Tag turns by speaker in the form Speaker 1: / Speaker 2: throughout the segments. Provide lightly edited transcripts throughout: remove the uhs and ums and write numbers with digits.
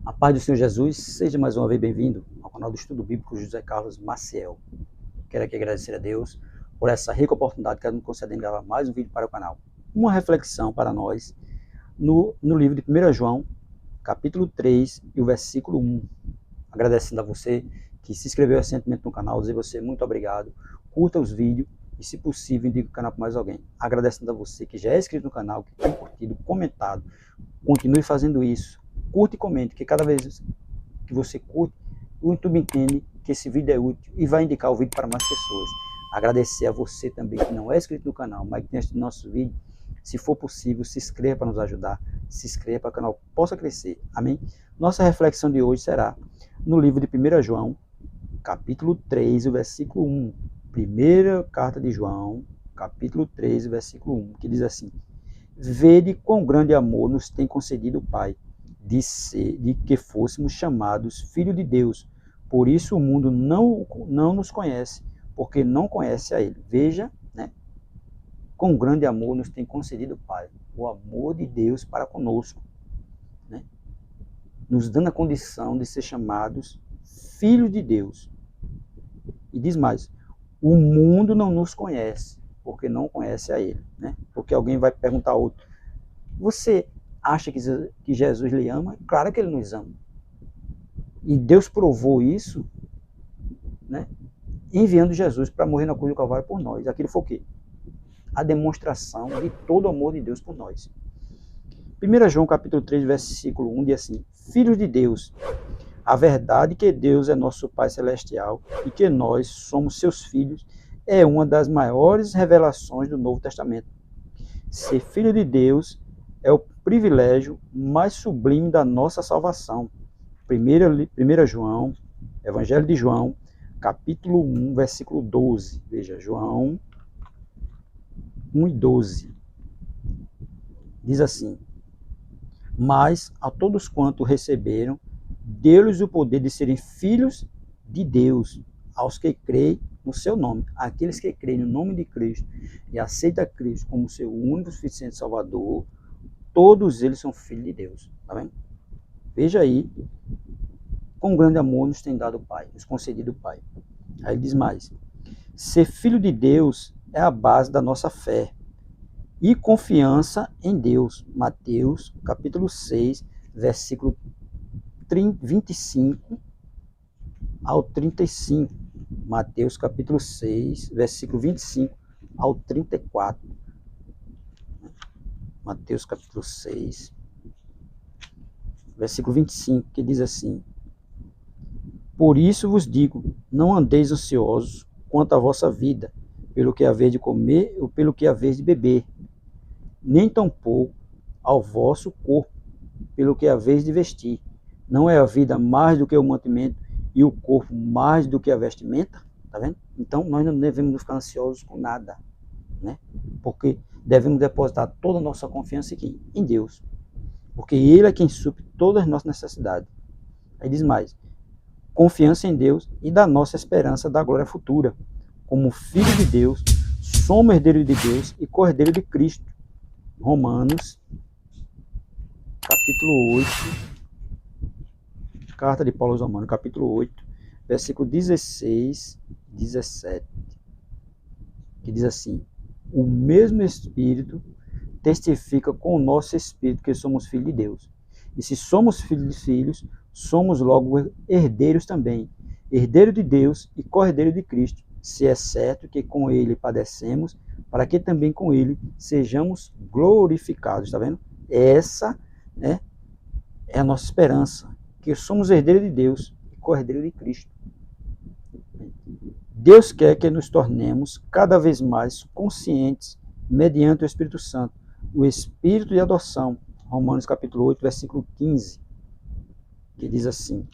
Speaker 1: A paz do Senhor Jesus, seja mais uma vez bem-vindo ao canal do Estudo Bíblico José Carlos Maciel. Quero aqui agradecer a Deus por essa rica oportunidade que Ele nos concede em gravar mais um vídeo para o canal. Uma reflexão para nós no livro de 1 João, capítulo 3 e o versículo 1. Agradecendo a você que se inscreveu recentemente no canal, dizer você muito obrigado, curta os vídeos e, se possível, indique o canal para mais alguém. Agradecendo a você que já é inscrito no canal, que tem curtido, comentado, continue fazendo isso. Curte e comente, que cada vez que você curte, o YouTube entende que esse vídeo é útil e vai indicar o vídeo para mais pessoas. Agradecer a você também que não é inscrito no canal, mas que tem assistido nosso vídeo. Se for possível, se inscreva para nos ajudar, se inscreva para que o canal possa crescer. Amém? Nossa reflexão de hoje será no livro de 1 João, capítulo 3, o versículo 1. Primeira carta de João, capítulo 3, o versículo 1, que diz assim: Vede quão grande amor nos tem concedido o Pai, de que fôssemos chamados filhos de Deus. Por isso o mundo não nos conhece, porque não conhece a Ele. Veja, né? Quão grande amor nos tem concedido o Pai. O amor de Deus para conosco, né? Nos dando a condição de ser chamados filhos de Deus. E diz mais, o mundo não nos conhece, porque não conhece a Ele, né? Porque alguém vai perguntar a outro, você acha que Jesus lhe ama? Claro que Ele nos ama. E Deus provou isso, né, enviando Jesus para morrer na cruz do Calvário por nós. Aquilo foi o quê? A demonstração de todo o amor de Deus por nós. 1 João capítulo 3, versículo 1 diz assim: Filhos de Deus, a verdade que Deus é nosso Pai Celestial e que nós somos seus filhos é uma das maiores revelações do Novo Testamento. Ser filho de Deus é o privilégio mais sublime da nossa salvação. 1 João, Evangelho de João, capítulo 1, versículo 12. Veja, João 1 e 12. Diz assim: Mas a todos quanto receberam, deu-lhes o poder de serem filhos de Deus, aos que creem no seu nome. Aqueles que creem no nome de Cristo e aceitam Cristo como seu único e suficiente Salvador, todos eles são filhos de Deus. Tá vendo? Veja aí, com grande amor nos tem dado o Pai, nos concedido o Pai. Aí ele diz mais: ser filho de Deus é a base da nossa fé e confiança em Deus. Mateus, capítulo 6, versículo 25 ao 35. Mateus, capítulo 6, versículo 25 ao 34. Mateus capítulo 6, versículo 25, que diz assim: Por isso vos digo, não andeis ansiosos quanto à vossa vida, pelo que haveis de comer ou pelo que haveis de beber, nem tampouco ao vosso corpo, pelo que haveis de vestir. Não é a vida mais do que o mantimento e o corpo mais do que a vestimenta? Tá vendo? Então nós não devemos ficar ansiosos com nada, né? Porque devemos depositar toda a nossa confiança aqui, em Deus. Porque Ele é quem supre todas as nossas necessidades. Aí diz mais: confiança em Deus e da nossa esperança da glória futura. Como filho de Deus, somos herdeiros de Deus e co-herdeiros de Cristo. Romanos, capítulo 8, carta de Paulo aos Romanos, capítulo 8, versículo 16, 17, que diz assim: O mesmo Espírito testifica com o nosso Espírito que somos filhos de Deus. E se somos filhos, somos logo herdeiros também, herdeiros de Deus e co-herdeiros de Cristo, se é certo que com Ele padecemos, para que também com Ele sejamos glorificados. Está vendo? Essa é a nossa esperança, que somos herdeiros de Deus e co-herdeiros de Cristo. Deus quer que nos tornemos cada vez mais conscientes, mediante o Espírito Santo, o Espírito de adoção. Romanos capítulo 8, versículo 15, que diz assim: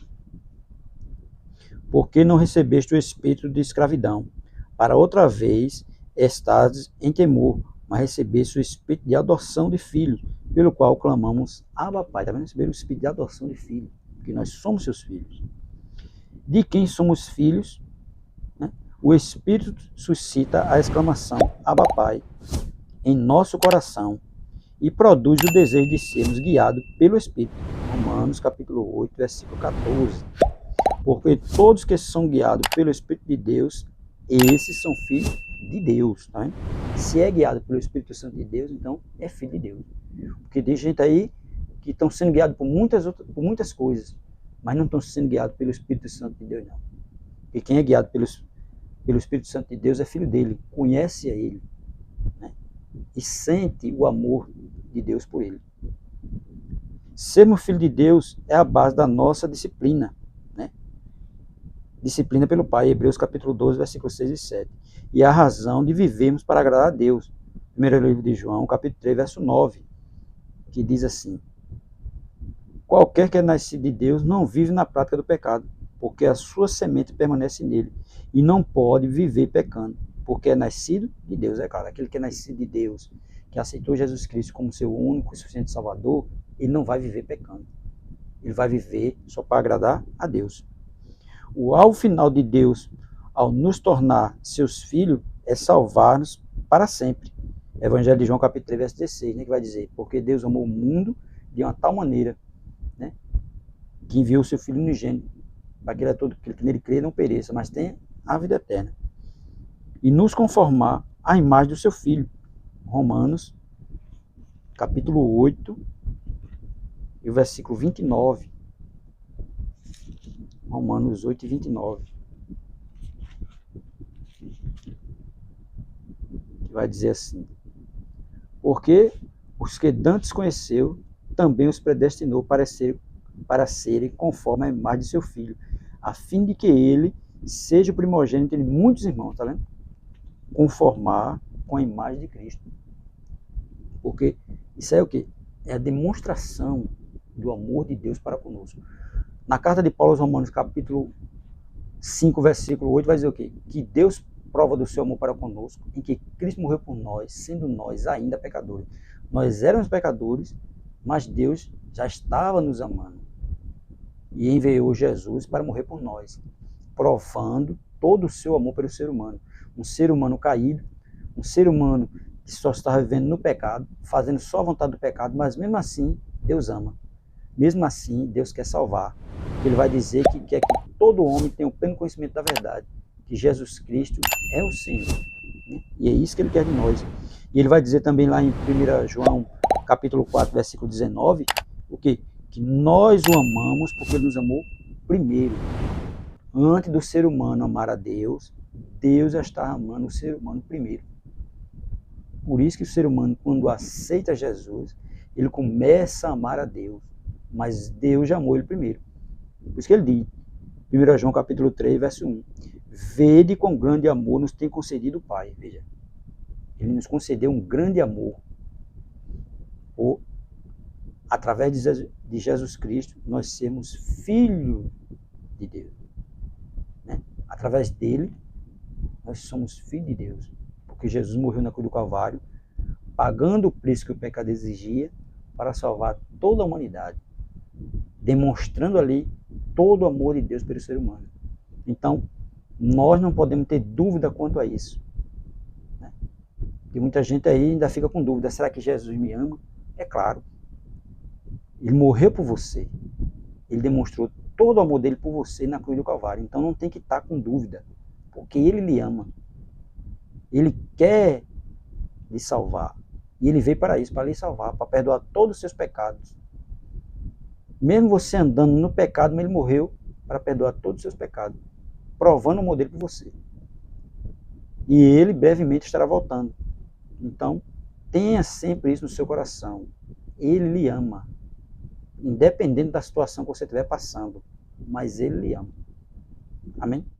Speaker 1: Porque não recebeste o espírito de escravidão, para outra vez estás em temor, mas recebeste o espírito de adoção de filhos, pelo qual clamamos: Abba, Pai. Está vendo? Receber o espírito de adoção de filhos, porque nós somos seus filhos. De quem somos filhos, né? O Espírito suscita a exclamação Abba, Pai em nosso coração e produz o desejo de sermos guiados pelo Espírito. Romanos, capítulo 8, versículo 14. Porque todos que são guiados pelo Espírito de Deus, esses são filhos de Deus. Tá vendo? Se é guiado pelo Espírito Santo de Deus, então é filho de Deus. Porque tem gente aí que estão sendo guiados por muitas coisas, mas não estão sendo guiados pelo Espírito Santo de Deus, não. E quem é guiado pelo Espírito Santo de Deus é filho dele, conhece a ele, né? E sente o amor de Deus por ele. Sermos filho de Deus é a base da nossa disciplina, né? Disciplina pelo Pai, Hebreus capítulo 12, versículos 6 e 7. E a razão de vivermos para agradar a Deus. Primeiro livro de João, capítulo 3, verso 9, que diz assim: qualquer que é nascido de Deus não vive na prática do pecado, porque a sua semente permanece nele, e não pode viver pecando, porque é nascido de Deus. É claro, aquele que é nascido de Deus, que aceitou Jesus Cristo como seu único e suficiente Salvador, ele não vai viver pecando. Ele vai viver só para agradar a Deus. O alvo final de Deus, ao nos tornar seus filhos, é salvar-nos para sempre. Evangelho de João, capítulo 3, verso 16, né, que vai dizer: porque Deus amou o mundo de uma tal maneira, né, que enviou o seu Filho unigênito, para que aquele que nele crê não pereça, mas tenha a vida eterna. E nos conformar à imagem do seu Filho. Romanos, capítulo 8, e o versículo 29. Romanos 8 e 29. Que vai dizer assim: porque os que dantes conheceu, também os predestinou para serem conforme a imagem de seu Filho, a fim de que ele seja o primogênito de muitos irmãos, tá vendo? Conformar com a imagem de Cristo. Porque isso é o quê? É a demonstração do amor de Deus para conosco. Na carta de Paulo aos Romanos, capítulo 5, versículo 8, vai dizer o quê? Que Deus prova do seu amor para conosco, em que Cristo morreu por nós, sendo nós ainda pecadores. Nós éramos pecadores, mas Deus já estava nos amando e enviou Jesus para morrer por nós, provando todo o seu amor pelo ser humano. Um ser humano caído, um ser humano que só estava vivendo no pecado, fazendo só a vontade do pecado, mas mesmo assim Deus ama. Mesmo assim Deus quer salvar. Ele vai dizer que quer que todo homem tenha o pleno conhecimento da verdade, que Jesus Cristo é o Senhor, né? E é isso que ele quer de nós. E ele vai dizer também lá em 1 João, capítulo 4, versículo 19, o quê? Que nós o amamos porque ele nos amou primeiro. Antes do ser humano amar a Deus, Deus já está amando o ser humano primeiro. Por isso que o ser humano, quando aceita Jesus, ele começa a amar a Deus, mas Deus já amou ele primeiro. Por isso que ele diz, 1 João capítulo 3, verso 1, vede quão grande amor nos tem concedido o Pai. Veja, ele nos concedeu um grande amor. Através de Jesus Cristo, nós sermos filhos de Deus, né? Através dele, nós somos filhos de Deus. Porque Jesus morreu na cruz do Calvário, pagando o preço que o pecado exigia para salvar toda a humanidade, demonstrando ali todo o amor de Deus pelo ser humano. Então, nós não podemos ter dúvida quanto a isso, né? Porque muita gente aí ainda fica com dúvida: será que Jesus me ama? É claro. Ele morreu por você. Ele demonstrou todo o amor dele por você na cruz do Calvário. Então não tem que estar com dúvida, porque ele lhe ama. Ele quer lhe salvar. E ele veio para isso, para lhe salvar, para perdoar todos os seus pecados. Mesmo você andando no pecado, ele morreu para perdoar todos os seus pecados, provando o amor dele por você. E ele brevemente estará voltando. Então, tenha sempre isso no seu coração. Ele lhe ama, independente da situação que você estiver passando, mas ele lhe ama. Amém?